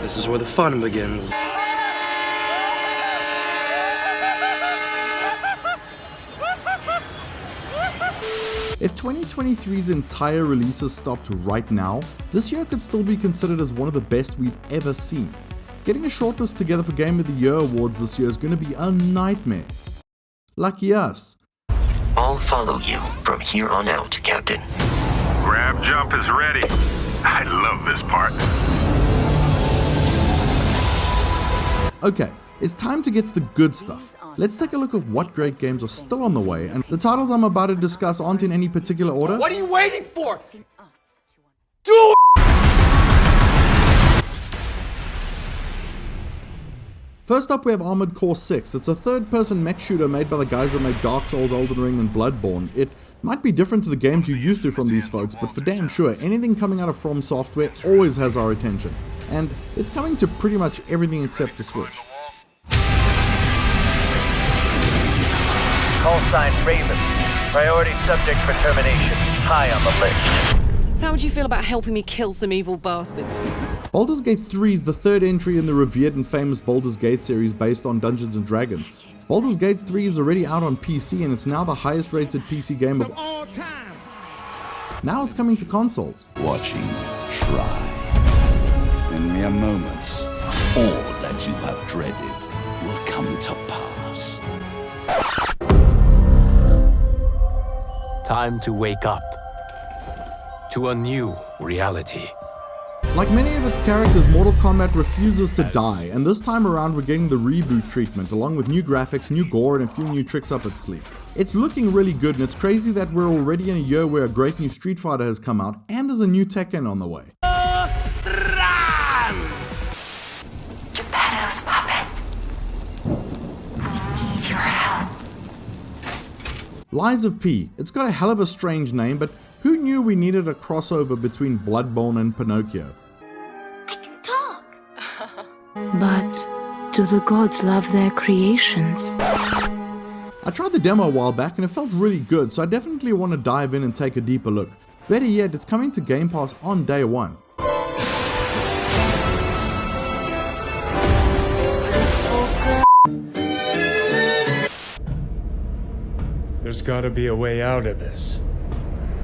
This is where the fun begins. If 2023's entire releases stopped right now, this year could still be considered as one of the best we've ever seen. Getting a shortlist together for Game of the Year awards this year is going to be a nightmare. Lucky us. I'll follow you from here on out, Captain. Grab jump is ready. I love this part. Okay, it's time to get to the good stuff. Let's take a look at what great games are still on the way, and the titles I'm about to discuss aren't in any particular order. What are you waiting for? Do it! First up we have Armored Core 6. It's a third-person mech shooter made by the guys that made Dark Souls, Elden Ring and Bloodborne. It might be different to the games you used to from these folks, but for damn sure, anything coming out of From Software always has our attention. And it's coming to pretty much everything except the Switch. Call sign Raven. Priority subject for termination. High on the list. How would you feel about helping me kill some evil bastards? Baldur's Gate 3 is the third entry in the revered and famous Baldur's Gate series based on Dungeons & Dragons. Baldur's Gate 3 is already out on PC and it's now the highest rated PC game of all time. Now it's coming to consoles. Watching you try. In mere moments, all that you have dreaded will come to pass. Time to wake up to a new reality. Like many of its characters, Mortal Kombat refuses to die, and this time around we're getting the reboot treatment, along with new graphics, new gore, and a few new tricks up its sleeve. It's looking really good, and it's crazy that we're already in a year where a great new Street Fighter has come out, and there's a new Tekken on the way. Geppetto's puppet. We need your help. Lies of P. It's got a hell of a strange name, but who knew we needed a crossover between Bloodborne and Pinocchio? I can talk. But do the gods love their creations? I tried the demo a while back and it felt really good, so I definitely want to dive in and take a deeper look. Better yet, it's coming to Game Pass on day one. There's gotta be a way out of this.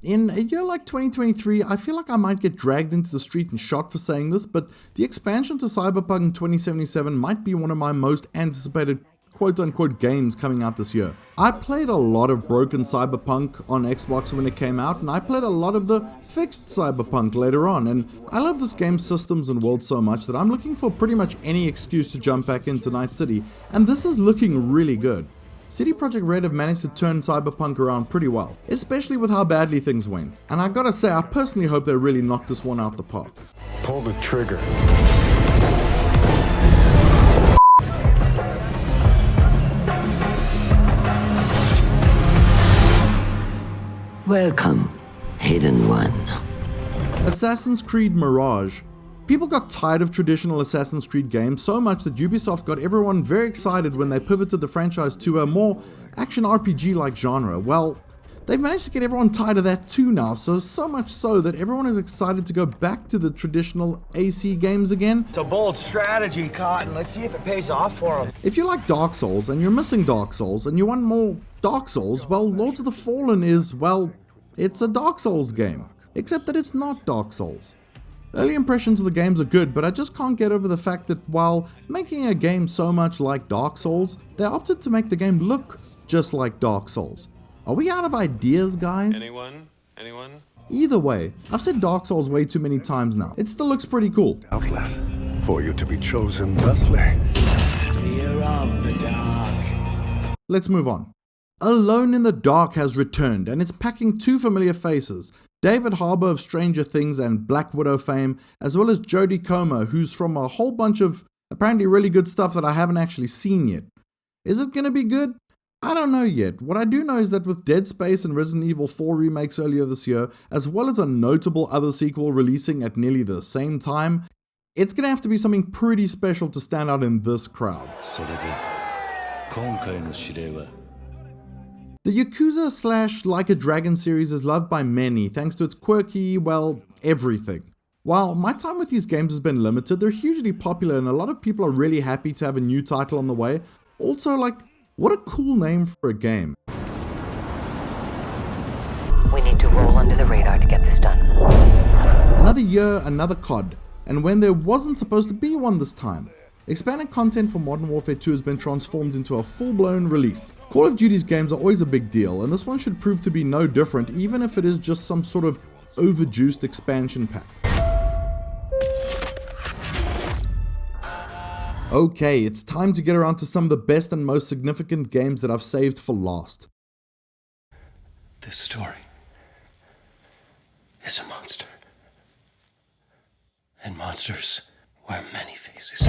In a year like 2023, I feel like I might get dragged into the street and shot for saying this, but the expansion to Cyberpunk 2077 might be one of my most anticipated quote-unquote games coming out this year. I played a lot of broken Cyberpunk on Xbox when it came out, and I played a lot of the fixed Cyberpunk later on, and I love this game's systems and world so much that I'm looking for pretty much any excuse to jump back into Night City, and this is looking really good. CD Projekt Red have managed to turn Cyberpunk around pretty well, especially with how badly things went. And I gotta say, I personally hope they really knock this one out the park. Pull the trigger. Welcome, Hidden One. Assassin's Creed Mirage. People got tired of traditional Assassin's Creed games so much that Ubisoft got everyone very excited when they pivoted the franchise to a more action RPG-like genre. Well, they've managed to get everyone tired of that too now, so much so that everyone is excited to go back to the traditional AC games again. It's a bold strategy, Cotton. Let's see if it pays off for them. If you like Dark Souls and you're missing Dark Souls and you want more Dark Souls, well, Lords of the Fallen is, well, it's a Dark Souls game. Except that it's not Dark Souls. Early impressions of the games are good, but I just can't get over the fact that while making a game so much like Dark Souls, they opted to make the game look just like Dark Souls. Are we out of ideas, guys? Anyone? Either way, I've said Dark Souls way too many times now. It still looks pretty cool. Doubtless, for you to be chosen thusly. Fear of the dark. Let's move on. Alone in the Dark has returned, and it's packing two familiar faces. David Harbour of Stranger Things and Black Widow fame, as well as Jodie Comer, who's from a whole bunch of apparently really good stuff that I haven't actually seen yet. Is it gonna be good? I don't know yet. What I do know is that with Dead Space and Resident Evil 4 remakes earlier this year, as well as a notable other sequel releasing at nearly the same time, it's gonna have to be something pretty special to stand out in this crowd. The Yakuza / Like a Dragon series is loved by many thanks to its quirky, well, everything. While my time with these games has been limited, they're hugely popular and a lot of people are really happy to have a new title on the way. Also, like, what a cool name for a game. We need to roll under the radar to get this done. Another year, another COD, and when there wasn't supposed to be one this time. Expanded content for Modern Warfare 2 has been transformed into a full-blown release. Call of Duty's games are always a big deal, and this one should prove to be no different, even if it is just some sort of overjuiced expansion pack. Okay, it's time to get around to some of the best and most significant games that I've saved for last. This story is a monster. And monsters wear many faces.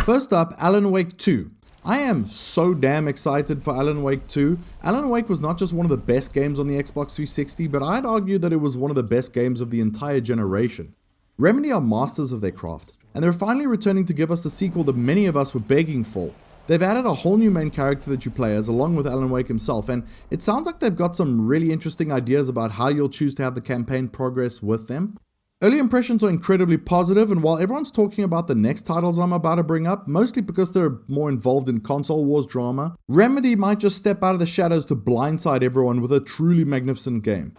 First up, Alan Wake 2. I am so damn excited for Alan Wake 2. Alan Wake was not just one of the best games on the Xbox 360, but I'd argue that it was one of the best games of the entire generation. Remedy are masters of their craft, and they're finally returning to give us the sequel that many of us were begging for. They've added a whole new main character that you play as, along with Alan Wake himself, and it sounds like they've got some really interesting ideas about how you'll choose to have the campaign progress with them. Early impressions are incredibly positive, and while everyone's talking about the next titles I'm about to bring up, mostly because they're more involved in console wars drama, Remedy might just step out of the shadows to blindside everyone with a truly magnificent game.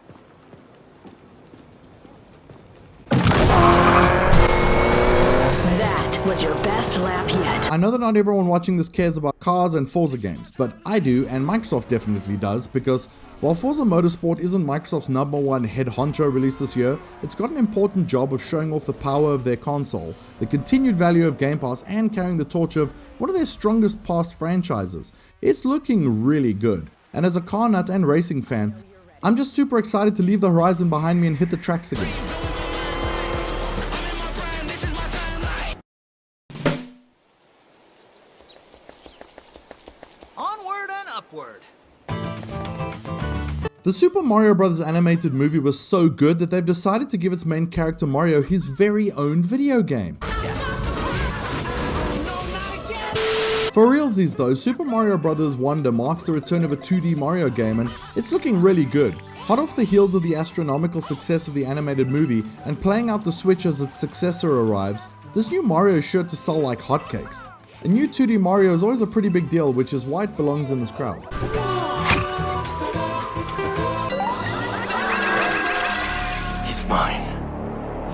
That was your best lap yet. I know that not everyone watching this cares about cars and Forza games, but I do, and Microsoft definitely does, because while Forza Motorsport isn't Microsoft's #1 head honcho release this year, it's got an important job of showing off the power of their console, the continued value of Game Pass, and carrying the torch of one of their strongest past franchises. It's looking really good, and as a car nut and racing fan, I'm just super excited to leave the horizon behind me and hit the tracks again. The Super Mario Bros. Animated movie was so good that they've decided to give its main character Mario his very own video game. For realsies though, Super Mario Bros. Wonder marks the return of a 2D Mario game, and it's looking really good. Hot off the heels of the astronomical success of the animated movie and playing out the Switch as its successor arrives, this new Mario is sure to sell like hotcakes. A new 2D Mario is always a pretty big deal, which is why it belongs in this crowd. Mine.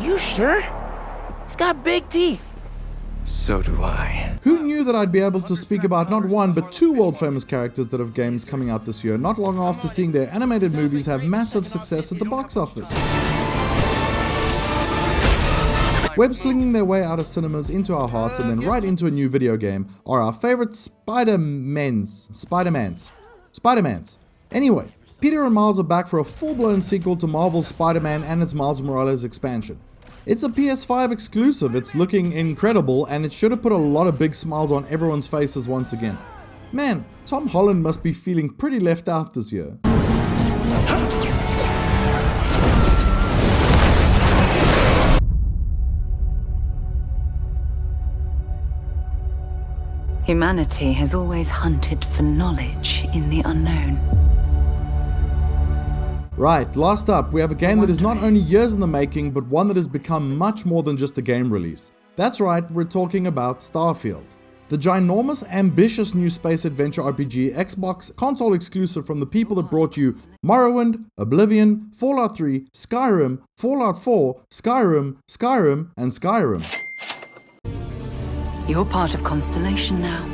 You sure? He's got big teeth. So do I. Who knew that I'd be able to speak about not one but two world famous characters that have games coming out this year, not long after seeing their animated movies have massive success at the box office. Web slinging their way out of cinemas into our hearts and then right into a new video game are our favorite Spider-Mans. Anyway, Peter and Miles are back for a full-blown sequel to Marvel's Spider-Man and its Miles Morales expansion. It's a PS5 exclusive, it's looking incredible, and it should have put a lot of big smiles on everyone's faces once again. Man, Tom Holland must be feeling pretty left out this year. Humanity has always hunted for knowledge in the unknown. Right, last up, we have a game that is not only years in the making, but one that has become much more than just a game release. That's right, we're talking about Starfield. The ginormous, ambitious new space adventure RPG, Xbox console exclusive from the people that brought you Morrowind, Oblivion, Fallout 3, Skyrim, Fallout 4, Skyrim, and Skyrim. You're part of Constellation now.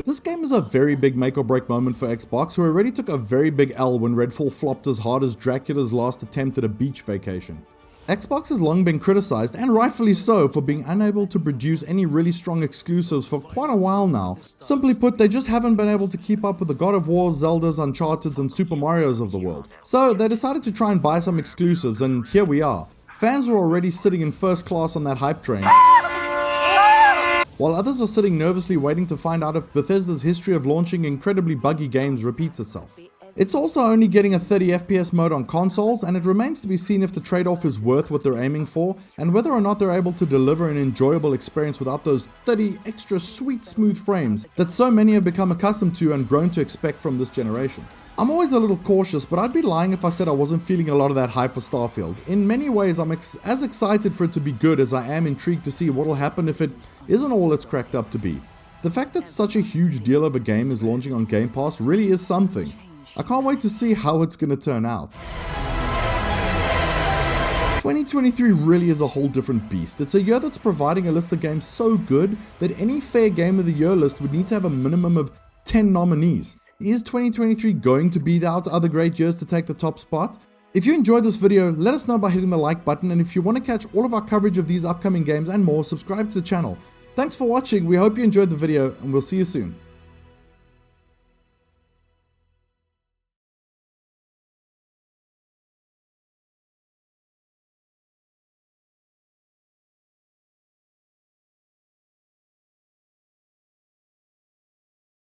This game is a very big make or break moment for Xbox, who already took a very big L when Redfall flopped as hard as Dracula's last attempt at a beach vacation. Xbox has long been criticized, and rightfully so, for being unable to produce any really strong exclusives for quite a while now. Simply put, they just haven't been able to keep up with the God of Wars, Zeldas, Uncharted's and Super Marios of the world. So they decided to try and buy some exclusives, and here we are. Fans are already sitting in first class on that hype train, while others are sitting nervously waiting to find out if Bethesda's history of launching incredibly buggy games repeats itself. It's also only getting a 30 FPS mode on consoles, and it remains to be seen if the trade-off is worth what they're aiming for, and whether or not they're able to deliver an enjoyable experience without those 30 extra sweet smooth frames that so many have become accustomed to and grown to expect from this generation. I'm always a little cautious, but I'd be lying if I said I wasn't feeling a lot of that hype for Starfield. In many ways, I'm as excited for it to be good as I am intrigued to see what will happen if it isn't all it's cracked up to be. The fact that such a huge deal of a game is launching on Game Pass really is something. I can't wait to see how it's going to turn out. 2023 really is a whole different beast. It's a year that's providing a list of games so good that any fair Game of the Year list would need to have a minimum of 10 nominees. Is 2023 going to beat out other great years to take the top spot? If you enjoyed this video, let us know by hitting the like button, and if you want to catch all of our coverage of these upcoming games and more, subscribe to the channel. Thanks for watching, we hope you enjoyed the video, and we'll see you soon.